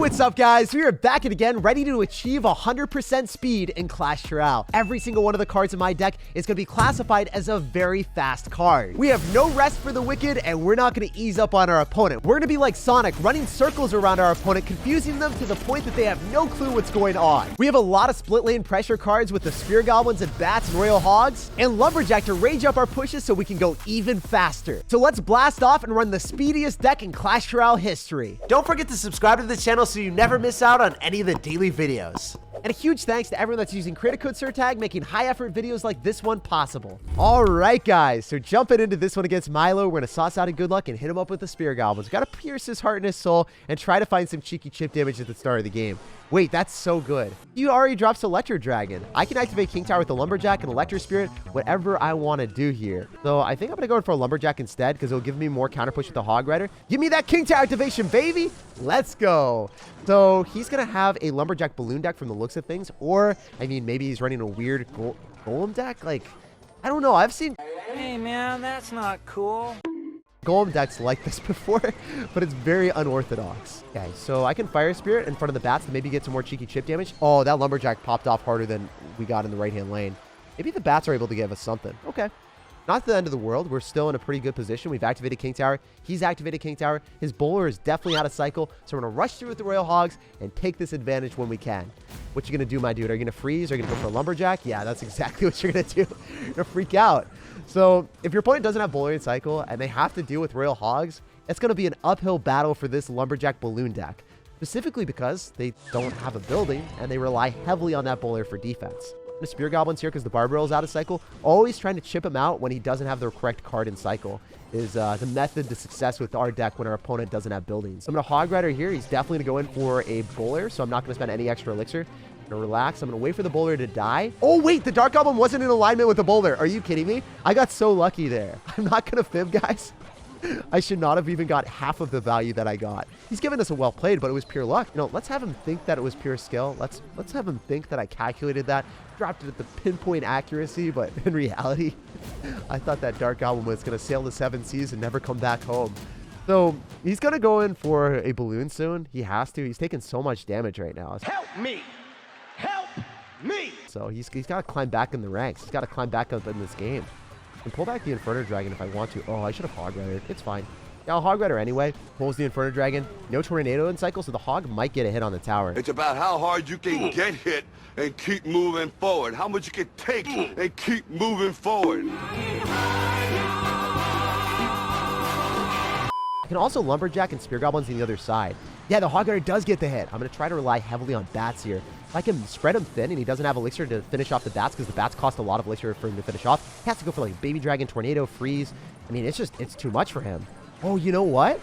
what's up, guys? We are back again, ready to achieve 100% speed in Clash Royale. Every single one of the cards in my deck is going to be classified as a very fast card. We have no rest for the wicked, and we're not going to ease up on our opponent. We're going to be like Sonic, running circles around our opponent, confusing them to the point that they have no clue what's going on. We have a lot of split lane pressure cards with the Spear Goblins and Bats and Royal Hogs, and Lumberjack to rage up our pushes so we can go even faster. So let's blast off and run the speediest deck in Clash Royale history. Don't forget to subscribe to the channel so you never miss out on any of the daily videos. And a huge thanks to everyone that's using creator code SirTag, making high effort videos like this one possible. All right, guys, so jumping into this one against Milo, we're gonna sauce out a good luck and hit him up with the Spear Goblins. We gotta pierce his heart and his soul and try to find some cheeky chip damage at the start of the game. Wait, that's so good. You already dropped Electro Dragon. I can activate King Tower with the Lumberjack and Electro Spirit, whatever I want to do here. So I think I'm going to go for a Lumberjack instead because it'll give me more counter push with the Hog Rider. Give me that King Tower activation, baby. Let's go. So he's going to have a Lumberjack Balloon deck from the looks of things. Or, I mean, maybe he's running a weird Golem deck. Like, I don't know. I've seen... Hey, man, that's not cool. Golem decks like this before, but it's very unorthodox. Okay, so I can Fire Spirit in front of the Bats to maybe get some more cheeky chip damage. Oh, that Lumberjack popped off harder than we got in the right-hand lane. Maybe the Bats are able to give us something. Okay. Not the end of the world. We're still in a pretty good position. We've activated King Tower. He's activated King Tower. His bowler is definitely out of cycle, so we're going to rush through with the Royal Hogs and take this advantage when we can. What you going to do, my dude? Are you going to freeze? Are you going to go for a Lumberjack? Yeah, that's exactly what you're going to do. You're going to freak out. So if your opponent doesn't have bowler in cycle and they have to deal with Royal Hogs, it's going to be an uphill battle for this Lumberjack Balloon deck, specifically because they don't have a building and they rely heavily on that bowler for defense. The Spear Goblin's here because the Barbarrel is out of cycle. Always trying to chip him out when he doesn't have the correct card in cycle is the method to success with our deck when our opponent doesn't have buildings. So I'm going to Hog Rider here. He's definitely going to go in for a bowler, so I'm not going to spend any extra elixir. I'm going to relax. I'm going to wait for the bowler to die. Oh, wait, the Dark Goblin wasn't in alignment with the bowler. Are you kidding me? I got so lucky there. I'm not going to fib, guys. I should not have even got half of the value that I got. He's given us a well played, but it was pure luck. You know, let's have him think that it was pure skill. Let's have him think that I calculated that, dropped it at the pinpoint accuracy, but in reality, I thought that Dark Goblin was going to sail the 7 seas and never come back home. So he's going to go in for a balloon soon. He has to. He's taking so much damage right now. Help me! Help me! So he's got to climb back in the ranks. He's got to climb back up in this game. I can pull back the Inferno Dragon if I want to. Oh, I should have Hog Rider. It's fine. Yeah, I'll Hog Rider anyway. Pulls the Inferno Dragon. No Tornado in cycle, so the Hog might get a hit on the tower. It's about how hard you can get hit and keep moving forward. How much you can take and keep moving forward. I can also Lumberjack and Spear Goblins on the other side. Yeah, the Hog Rider does get the hit. I'm going to try to rely heavily on Bats here. If I can spread him thin and he doesn't have Elixir to finish off the Bats because the Bats cost a lot of Elixir for him to finish off, he has to go for like Baby Dragon, Tornado, Freeze. I mean, it's too much for him. Oh, you know what?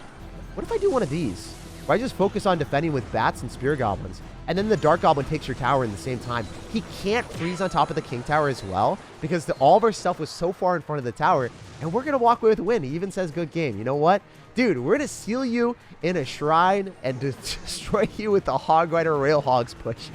What if I do one of these? If I just focus on defending with Bats and Spear Goblins, and then the Dark Goblin takes your tower in the same time. He can't freeze on top of the King Tower as well because all of our stuff was so far in front of the tower, and we're going to walk away with a win. He even says good game. You know what? Dude, we're going to seal you in a shrine and destroy you with the Hog Rider Rail Hogs push.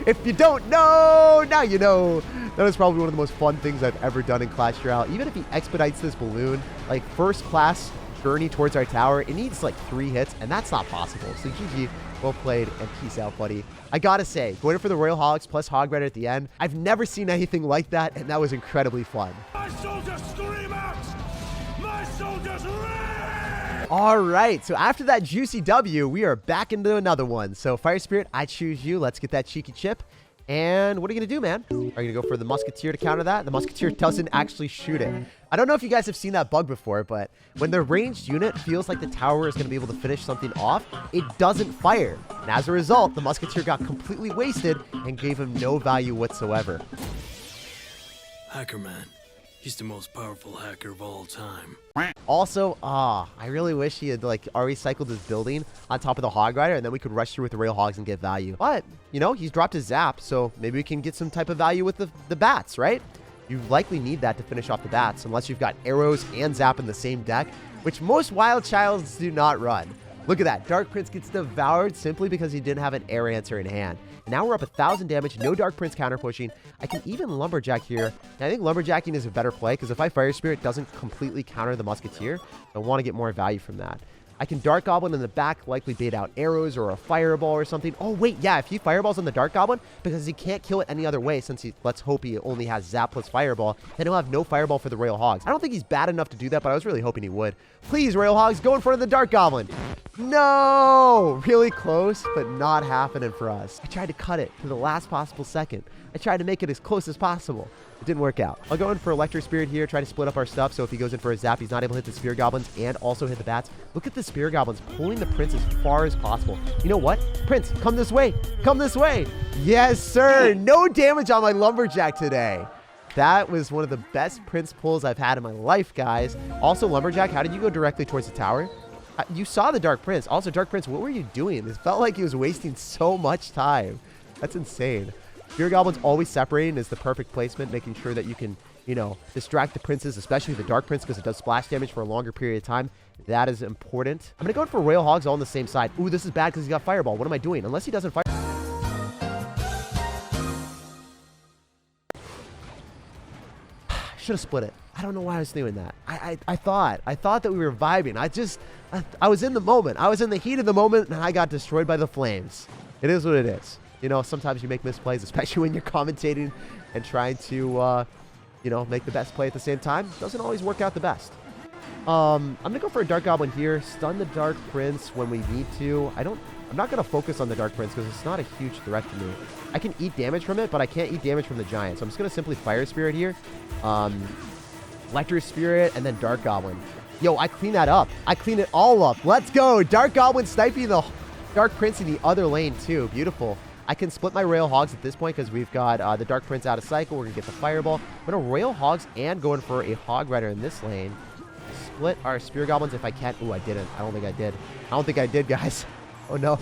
If you don't know, now you know. That is probably one of the most fun things I've ever done in Clash Royale. Even if he expedites this balloon, like first class journey towards our tower, it needs like 3 hits, and that's not possible. So GG, well played, and peace out, buddy. I gotta say, going for the Royal Hogs plus Hog Rider at the end, I've never seen anything like that, and that was incredibly fun. My soldiers scream out! My soldiers rage! All right, so after that juicy W, we are back into another one. So Fire Spirit, I choose you. Let's get that cheeky chip. And what are you going to do, man? Are you going to go for the Musketeer to counter that? The Musketeer doesn't actually shoot it. I don't know if you guys have seen that bug before, but when the ranged unit feels like the tower is going to be able to finish something off, it doesn't fire. And as a result, the Musketeer got completely wasted and gave him no value whatsoever. Hacker Man. He's the most powerful hacker of all time. Also, I really wish he had like already cycled his building on top of the Hog Rider, and then we could rush through with the Rail Hogs and get value. But, you know, he's dropped his Zap, so maybe we can get some type of value with the Bats, right? You likely need that to finish off the Bats, unless you've got arrows and Zap in the same deck, which most Wild Childs do not run. Look at that. Dark Prince gets devoured simply because he didn't have an air answer in hand. Now we're up 1,000 damage, no Dark Prince counter pushing. I can even lumberjack here. And I think lumberjacking is a better play because if I Fire Spirit, it doesn't completely counter the musketeer. I want to get more value from that. I can Dark Goblin in the back, likely bait out arrows or a fireball or something. Oh, wait, yeah, if he fireballs on the Dark Goblin, because he can't kill it any other way since he, let's hope he only has Zap plus Fireball, then he'll have no Fireball for the Royal Hogs. I don't think he's bad enough to do that, but I was really hoping he would. Please, Royal Hogs, go in front of the Dark Goblin. No! Really close, but not happening for us. I tried to cut it to the last possible second. I tried to make it as close as possible. It didn't work out. I'll go in for Electro Spirit here, try to split up our stuff, so if he goes in for a Zap, he's not able to hit the Spear Goblins and also hit the Bats. Look at the Spear Goblins pulling the Prince as far as possible. You know what? Prince, come this way. Come this way. Yes, sir. No damage on my Lumberjack today. That was one of the best Prince pulls I've had in my life, guys. Also, Lumberjack, how did you go directly towards the tower? You saw the Dark Prince. Also, Dark Prince, what were you doing? It felt like he was wasting so much time. That's insane. Spear Goblins always separating is the perfect placement, making sure that you can, you know, distract the princes, especially the Dark Prince, because it does splash damage for a longer period of time. That is important. I'm going to go in for Royal Hogs all on the same side. Ooh, this is bad because he's got Fireball. What am I doing? Unless he doesn't fire. Should have split it. I don't know why I was doing that. I thought that we were vibing. I was in the moment. I was in the heat of the moment, and I got destroyed by the flames. It is what it is. You know, sometimes you make misplays, especially when you're commentating and trying to, you know, make the best play at the same time. Doesn't always work out the best. I'm going to go for a Dark Goblin here. Stun the Dark Prince when we need to. I'm not going to focus on the Dark Prince because it's not a huge threat to me. I can eat damage from it, but I can't eat damage from the Giant. So I'm just going to simply Fire Spirit here. Electro Spirit, and then Dark Goblin. Yo, I clean that up. I clean it all up. Let's go. Dark Goblin sniping the Dark Prince in the other lane, too. Beautiful. I can split my Royal Hogs at this point because we've got the Dark Prince out of cycle. We're going to get the Fireball. I'm going to Royal Hogs and go in for a Hog Rider in this lane. Split our Spear Goblins if I can. Ooh, I didn't. I don't think I did. I don't think I did, guys. Oh, no.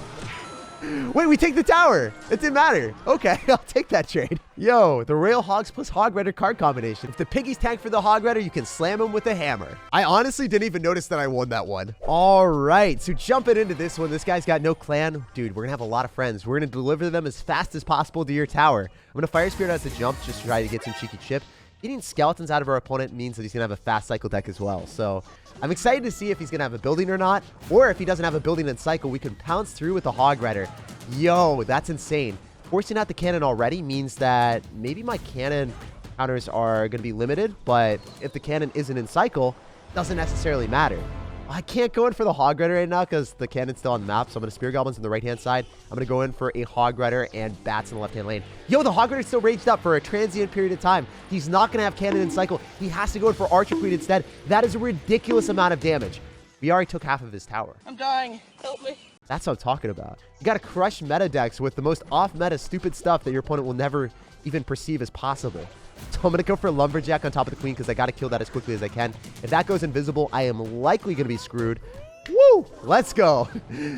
Wait, we take the tower. It didn't matter. Okay, I'll take that trade. Yo, the Royal Hogs plus Hog Rider card combination. If the piggies tank for the Hog Rider, you can slam him with a hammer. I honestly didn't even notice that I won that one. All right, so jumping into this one, this guy's got no clan. Dude, we're gonna have a lot of friends. We're gonna deliver them as fast as possible to your tower. I'm gonna Fire Spirit as a jump just to try to get some cheeky chip. Getting skeletons out of our opponent means that he's gonna have a fast cycle deck as well. So I'm excited to see if he's gonna have a building or not, or if he doesn't have a building and cycle, we can pounce through with the Hog Rider. Yo, that's insane. Forcing out the cannon already means that maybe my cannon counters are gonna be limited, but if the cannon isn't in cycle, doesn't necessarily matter. I can't go in for the Hog Rider right now because the cannon's still on the map, so I'm going to Spear Goblins on the right-hand side. I'm going to go in for a Hog Rider and Bats in the left-hand lane. Yo, the Hog Rider's still raged up for a transient period of time. He's not going to have cannon in cycle. He has to go in for Archer Queen instead. That is a ridiculous amount of damage. We already took half of his tower. I'm dying. Help me. That's what I'm talking about. You got to crush meta decks with the most off-meta stupid stuff that your opponent will never even perceive as possible. So I'm going to go for Lumberjack on top of the Queen because I got to kill that as quickly as I can. If that goes invisible, I am likely going to be screwed. Woo! Let's go.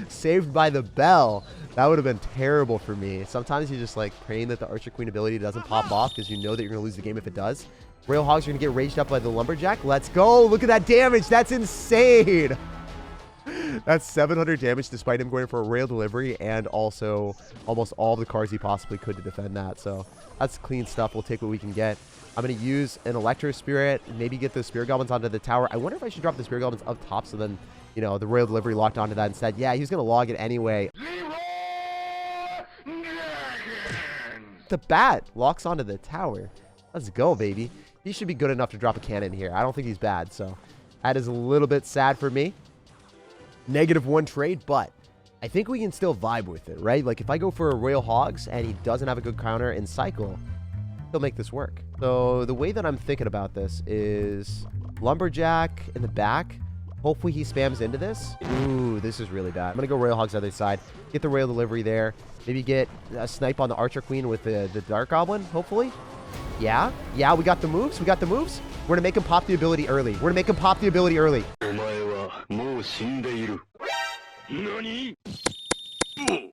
Saved by the bell. That would have been terrible for me. Sometimes you're just like praying that the Archer Queen ability doesn't pop off because you know that you're going to lose the game if it does. Royal Hogs are going to get raged up by the Lumberjack. Let's go. Look at that damage. That's insane. That's 700 damage despite him going for a rail delivery and also almost all the cards he possibly could to defend that. So that's clean stuff. We'll take what we can get. I'm going to use an Electro Spirit, maybe get those Spear Goblins onto the tower. I wonder if I should drop the Spear Goblins up top so then, you know, the rail delivery locked onto that instead. Yeah, he's going to log it anyway. The Bat locks onto the tower. Let's go, baby. He should be good enough to drop a cannon here. I don't think he's bad, so that is a little bit sad for me. -1 trade, but I think we can still vibe with it, right? Like if I go for a Royal Hogs and he doesn't have a good counter in cycle, he'll make this work. So the way that I'm thinking about this is Lumberjack in the back. Hopefully he spams into this. Ooh, this is really bad. I'm going to go Royal Hogs other side. Get the rail delivery there. Maybe get a snipe on the Archer Queen with the Dark Goblin, hopefully. Yeah, we got the moves. We got the moves. We're going to make him pop the ability early. We're going to make him pop the ability early.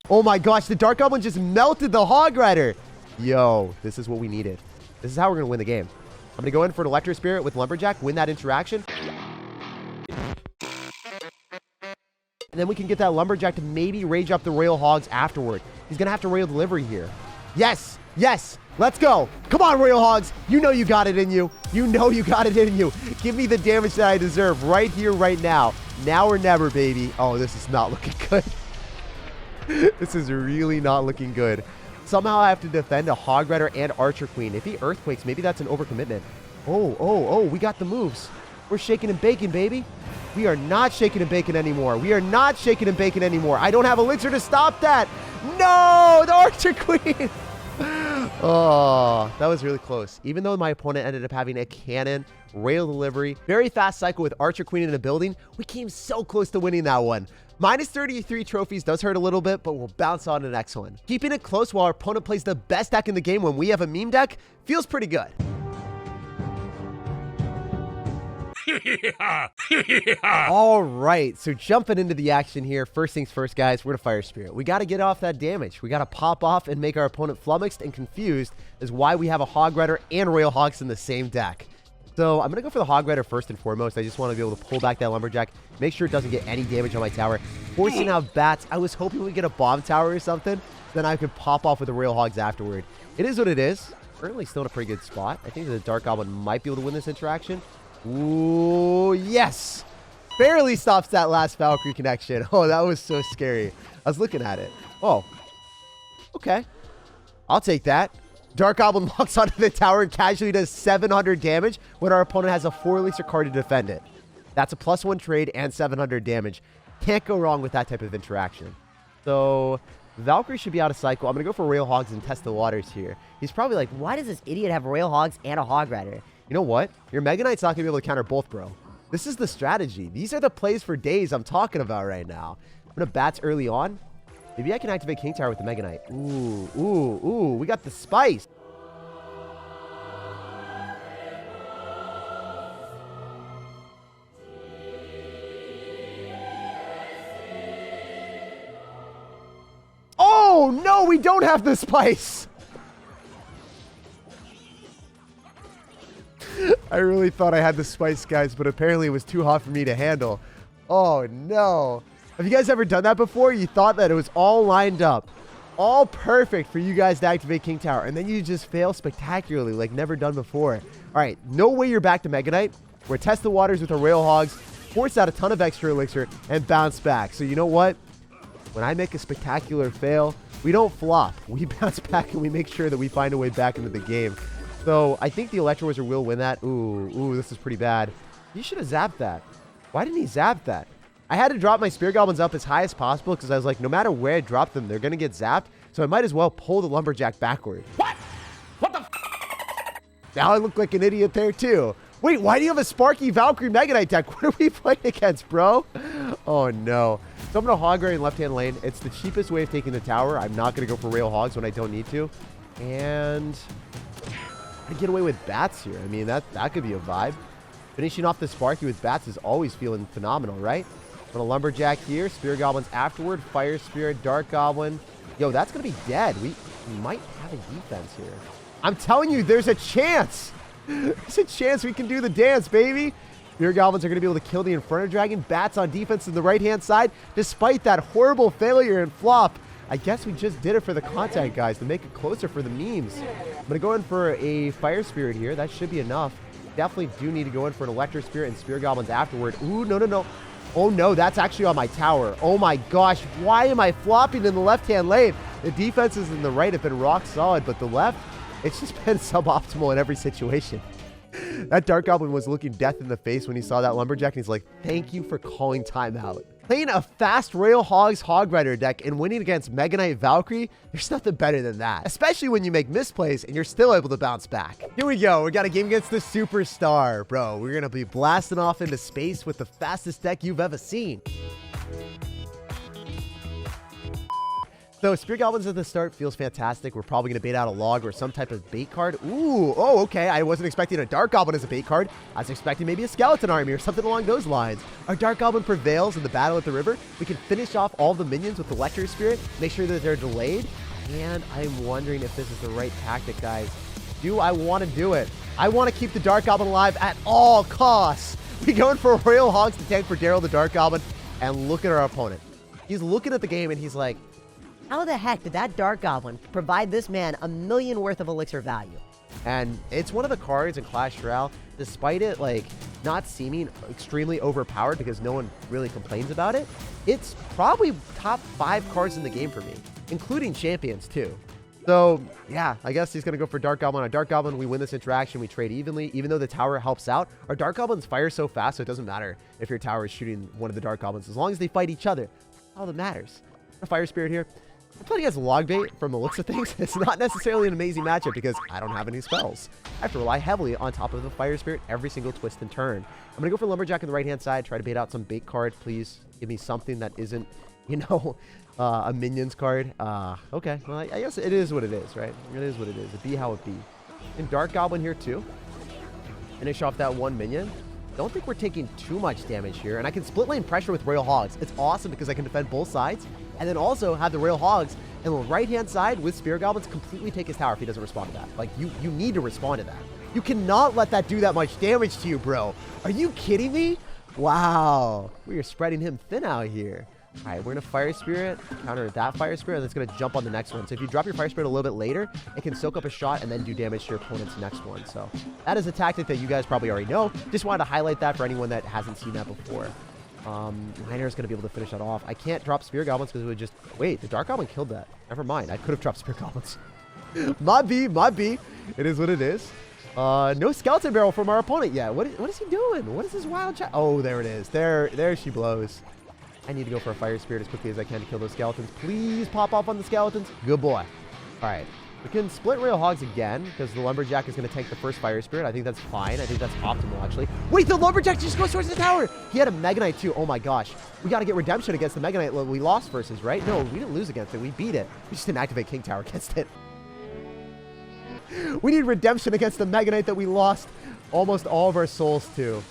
Oh my gosh, the Dark Goblin just melted the Hog Rider. Yo, this is what we needed. This is how we're going to win the game. I'm going to go in for an Electro Spirit with Lumberjack, win that interaction. And then we can get that lumberjack to maybe rage up the royal hogs afterward. He's going to have to royal delivery here. Yes. Yes. Let's go. Come on, royal hogs. You know you got it in you. You know you got it in you. Give me the damage that I deserve right here, right now. Now or never, baby. Oh, this is not looking good. This is really not looking good. Somehow I have to defend a hog rider and archer queen. If he earthquakes, maybe that's an overcommitment. Oh, we got the moves. We're shaking and baking, baby. We are not shaking and baking anymore. We are not shaking and baking anymore. I don't have elixir to stop that. No, the archer queen. Oh, that was really close. Even though my opponent ended up having a cannon, rail delivery, very fast cycle with archer queen in the building, we came so close to winning that one. Minus 33 trophies does hurt a little bit, but we'll bounce on the next one. Keeping it close while our opponent plays the best deck in the game when we have a meme deck feels pretty good. All right, so jumping into the action here. First things first, guys, we're gonna fire spirit. We got to get off that damage. We got to pop off and make our opponent flummoxed and confused is why we have a hog rider and royal hogs in the same deck. So I'm gonna go for the hog rider first and foremost. I just want to be able to pull back that lumberjack, make sure it doesn't get any damage on my tower, forcing out bats. I was hoping we get a bomb tower or something, then I could pop off with the royal hogs afterward. It is what it is. Currently still in a pretty good spot. I think the dark goblin might be able to win this interaction. Ooh, yes! Barely stops that last Valkyrie connection. Oh, that was so scary. I was looking at it. Oh. Okay. I'll take that. Dark Goblin locks onto the tower and casually does 700 damage when our opponent has a 4 elixir card to defend it. That's a +1 trade and 700 damage. Can't go wrong with that type of interaction. So, Valkyrie should be out of cycle. I'm going to go for Rail Hogs and test the waters here. He's probably like, why does this idiot have Rail Hogs and a Hog Rider? You know what? Your Mega Knight's not going to be able to counter both, bro. This is the strategy. These are the plays for days I'm talking about right now. I'm going to bats early on. Maybe I can activate King Tower with the Mega Knight. Ooh. We got the spice. Oh, no, we don't have the spice. I really thought I had the spice, guys, but apparently it was too hot for me to handle. Oh, no. Have you guys ever done that before? You thought that it was all lined up, all perfect for you guys to activate King Tower, and then you just fail spectacularly like never done before. All right, no way you're back to Mega Knight. We're test the waters with our Rail Hogs, force out a ton of extra elixir, and bounce back. So you know what? When I make a spectacular fail, we don't flop. We bounce back and we make sure that we find a way back into the game. So I think the Electro Wizard will win that. Ooh, this is pretty bad. You should have zapped that. Why didn't he zap that? I had to drop my Spear Goblins up as high as possible because I was like, no matter where I drop them, they're going to get zapped. So I might as well pull the Lumberjack backward. What? What the f? Now I look like an idiot there too. Wait, why do you have a Sparky Valkyrie Mega Knight deck? What are we playing against, bro? Oh, no. So I'm going to Hog Rider in left-hand lane. It's the cheapest way of taking the tower. I'm not going to go for Rail Hogs when I don't need to. And I get away with bats here. I mean, that could be a vibe. Finishing off the Sparky with bats is always feeling phenomenal, right? I'm going to Lumberjack here. Spear Goblins afterward. Fire Spirit, Dark Goblin. Yo, that's going to be dead. We might have a defense here. I'm telling you, there's a chance. There's a chance we can do the dance, baby. Spear Goblins are going to be able to kill the Inferno Dragon. Bats on defense in the right-hand side. Despite that horrible failure and flop, I guess we just did it for the content, guys, to make it closer for the memes. I'm going to go in for a Fire Spirit here. That should be enough. Definitely do need to go in for an Electro Spirit and Spear Goblins afterward. Ooh, no. Oh, no, that's actually on my tower. Oh, my gosh. Why am I flopping in the left-hand lane? The defenses in the right have been rock solid, but the left, it's just been suboptimal in every situation. That Dark Goblin was looking death in the face when he saw that Lumberjack, and he's like, thank you for calling timeout. Playing a fast Rail Hogs Hog Rider deck and winning against Mega Knight Valkyrie, there's nothing better than that. Especially when you make misplays and you're still able to bounce back. Here we go. We got a game against the Superstar. Bro, we're going to be blasting off into space with the fastest deck you've ever seen. So Spear Goblins at the start feels fantastic. We're probably going to bait out a log or some type of bait card. Ooh, oh, okay. I wasn't expecting a Dark Goblin as a bait card. I was expecting maybe a Skeleton Army or something along those lines. Our Dark Goblin prevails in the battle at the river. We can finish off all the minions with Electro Spirit, make sure that they're delayed. And I'm wondering if this is the right tactic, guys. Do I want to do it? I want to keep the Dark Goblin alive at all costs. We going for Royal Hogs to tank for Daryl the Dark Goblin. And look at our opponent. He's looking at the game and he's like, How the heck did that Dark Goblin provide this man 1 million worth of elixir value? and it's one of the cards in Clash Royale, despite it like not seeming extremely overpowered because no one really complains about it, it's probably top 5 cards in the game for me, including champions too. So yeah, I guess he's gonna go for Dark Goblin. On Dark Goblin, we win this interaction, we trade evenly, even though the tower helps out. Our Dark Goblins fire so fast, so it doesn't matter if your tower is shooting one of the Dark Goblins, as long as they fight each other. All that matters. A Fire Spirit here. I'm playing against Logbait from the looks of things. It's not necessarily an amazing matchup because I don't have any spells. I have to rely heavily on top of the Fire Spirit every single twist and turn. I'm going to go for Lumberjack on the right-hand side, try to bait out some bait card. Please give me something that isn't, you know, a minions card. Okay, well, I guess it is what it is, right? It is what it is. It be how it be. And Dark Goblin here too. Finish off that one minion. Don't think we're taking too much damage here. And I can split lane pressure with Royal Hogs. It's awesome because I can defend both sides. And then also have the Royal Hogs and the right-hand side with Spear Goblins completely take his tower if he doesn't respond to that. Like, you need to respond to that. You cannot let that do that much damage to you, bro. Are you kidding me? Wow. We are spreading him thin out here. All right, we're going to Fire Spirit, counter that Fire Spirit, and it's going to jump on the next one. So if you drop your Fire Spirit a little bit later, it can soak up a shot and then do damage to your opponent's next one. So that is a tactic that you guys probably already know. Just wanted to highlight that for anyone that hasn't seen that before. Miner is going to be able to finish that off. I can't drop Spear Goblins because it would just... Wait, the Dark Goblin killed that. Never mind. I could have dropped Spear Goblins. My B. It is what it is. No Skeleton Barrel from our opponent yet. What is he doing? What is this wild chat? Oh, there it is. There she blows. I need to go for a Fire Spirit as quickly as I can to kill those skeletons. Please pop off on the skeletons. Good boy. All right. We can split Royal Hogs again because the Lumberjack is going to tank the first Fire Spirit. I think that's fine. I think that's optimal, actually. Wait, the Lumberjack just goes towards the tower. He had a Mega Knight, too. Oh, my gosh. We got to get redemption against the Mega Knight we lost versus, right? No, we didn't lose against it. We beat it. We just didn't activate King Tower against it. We need redemption against the Mega Knight that we lost almost all of our souls to.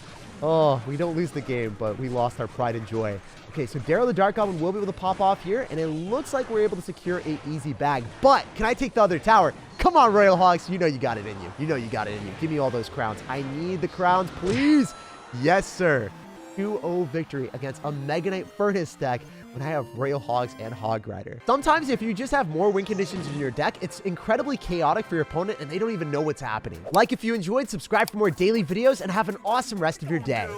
Oh, we don't lose the game, but we lost our pride and joy. Okay, so Daryl the Dark Goblin will be able to pop off here, and it looks like we're able to secure an easy bag. But can I take the other tower? Come on, Royal Hogs. You know you got it in you. You know you got it in you. Give me all those crowns. I need the crowns, please. Yes, sir. 2-0 victory against a Mega Knight Furnace deck when I have Royal Hogs and Hog Rider. Sometimes if you just have more win conditions in your deck, it's incredibly chaotic for your opponent and they don't even know what's happening. Like if you enjoyed, subscribe for more daily videos, and have an awesome rest of your day.